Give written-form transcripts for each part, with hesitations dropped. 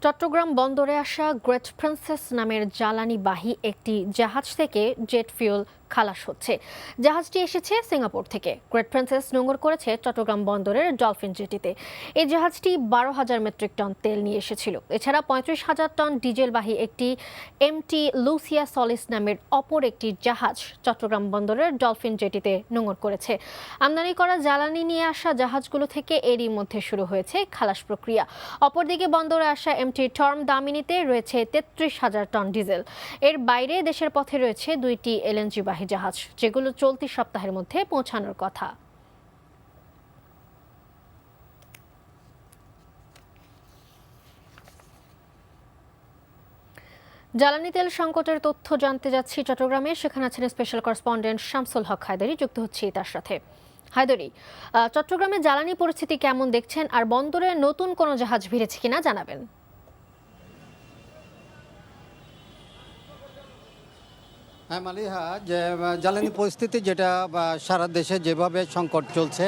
চট্টগ্রাম বন্দরে আসা great princess নামের জ্বালানিবাহী একটি জাহাজ থেকে জেট ফুয়েল খালাস হচ্ছে। জাহাজটি এসেছে সিঙ্গাপুর থেকে। গ্রেট প্রিন্সেস নোঙর করেছে চট্টগ্রাম বন্দরের ডলফিন জেটিতে। এই জাহাজটি 12,000 মেট্রিক টন তেল নিয়ে এসেছিল। এছাড়া 35,000 টন ডিজেলবাহী একটি এমটি লুসিয়া সলিস নামের অপর একটি জাহাজ চট্টগ্রাম বন্দরের ডলফিন জেটিতে নোঙর করেছে। আমদানি করা জ্বালানি নিয়ে আসা জাহাজগুলো থেকে এরই মধ্যে শুরু হয়েছে খালাস প্রক্রিয়া। অপরদিকে বন্দরে আসা এমটি টর্ম দামিনীতে রয়েছে 33,000 টন ডিজেল। এর বাইরে দেশের পথে রয়েছে দুইটি এলএনজি বাহী জাহাজ, যেগুলো চলতি সপ্তাহের মধ্যে পৌঁছানোর কথা। জ্বালানি তেল সংকটের তথ্য জানতে যাচ্ছি চট্টগ্রামে। সেখানে আছেন স্পেশাল করেসপন্ডেন্ট শামসুল হক হায়দারি, যুক্ত হচ্ছি তার সাথে। হায়দারি, চট্টগ্রামে জ্বালানি পরিস্থিতি কেমন দেখছেন, আর বন্দরে নতুন কোনো জাহাজ ভিড়েছে কিনা জানাবেন। হ্যাঁ মালিহা, যে জ্বালানি পরিস্থিতি যেটা সারা দেশে যেভাবে সংকট চলছে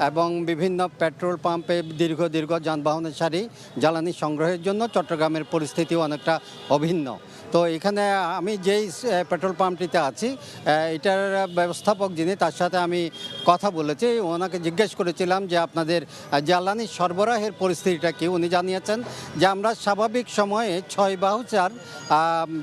এবং বিভিন্ন পেট্রোল পাম্পে দীর্ঘ যানবাহনের সারি জ্বালানি সংগ্রহের জন্য চট্টগ্রামের পরিস্থিতি অনেকটা অভিন্ন। তো এখানে আমি যেই পেট্রোল পাম্পটিতে আছি, এটার ব্যবস্থাপক যিনি, তার সাথে আমি কথা বলেছি। ওনাকে জিজ্ঞেস করেছিলাম যে আপনাদের জ্বালানি সরবরাহের পরিস্থিতিটা কি। উনি জানিয়েছেন যে আমরা স্বাভাবিক সময়ে 6 ভাউচার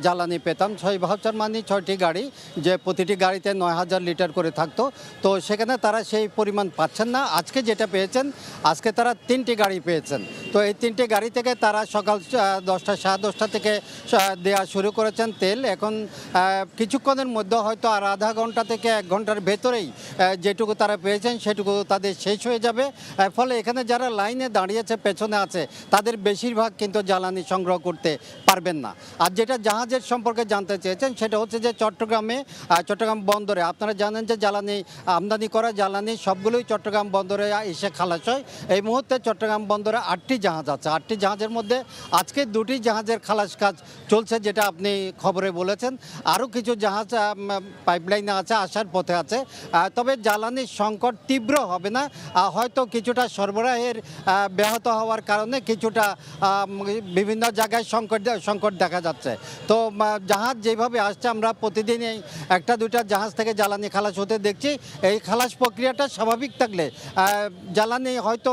জ্বালানি পেতাম। 6 ভাউচার মানে 6টি গাড়ি, যে প্রতিটি গাড়িতে 9,000 লিটার করে থাকতো। তো সেখানে তারা সেই পরিমাণ পাচ্ছেন না। আজকে যেটা পেয়েছেন, আজকে তারা 3টি গাড়ি পেয়েছেন। তো এই 3টে গাড়ি থেকে তারা সকাল 10টা, সাড়ে 10টা থেকে দেওয়া শুরু করেছেন তেল। এখন কিছুক্ষণের মধ্যে হয়তো আর আধা ঘন্টা থেকে 1 ঘন্টার ভেতরেই যেটুকু তারা পেয়েছেন সেটুকু তাদের শেষ হয়ে যাবে। ফলে এখানে যারা লাইনে দাঁড়িয়েছে, পেছনে আছে, তাদের বেশিরভাগ কিন্তু জ্বালানি সংগ্রহ করতে পারবেন না। আর যেটা জাহাজের সম্পর্কে জানতে চেয়েছেন, সেটা হচ্ছে যে চট্টগ্রাম বন্দরে আপনারা জানেন যে জ্বালানি আমদানি করা জ্বালানি সবগুলোই চট্টগ্রাম বন্দরে এসে খালাস হয়। এই মুহূর্তে চট্টগ্রাম বন্দরে 8টি জাহাজ আছে। 8টি জাহাজের মধ্যে আজকে 2টি জাহাজের খালাস কাজ চলছে, যেটা আপনি খবরে বলেছেন। আরও কিছু জাহাজ পাইপলাইনে আছে, আসার পথে আছে। তবে জ্বালানির সংকট তীব্র হবে না, হয়তো কিছুটা সরবরাহের ব্যাহত হওয়ার কারণে কিছুটা বিভিন্ন জায়গায় সংকট দেখা যাচ্ছে। তো জাহাজ যেভাবে আসছে, আমরা প্রতিদিনই 1-2টা জাহাজ থেকে জ্বালানি খালাস হতে দেখছি। এই খালাস প্রক্রিয়াটা স্বাভাবিক থাকলে জ্বালানি হয়তো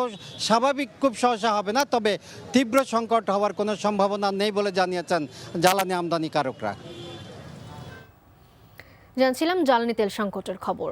স্বাভাবিক খুব সহসা হবে না, তবে তীব্র সংকট হওয়ার কোনো সম্ভাবনা নেই বলে জানিয়েছেন জ্বালানি আমদানিকারকরা। জানছিলাম জ্বালানি তেল সংকটের খবর।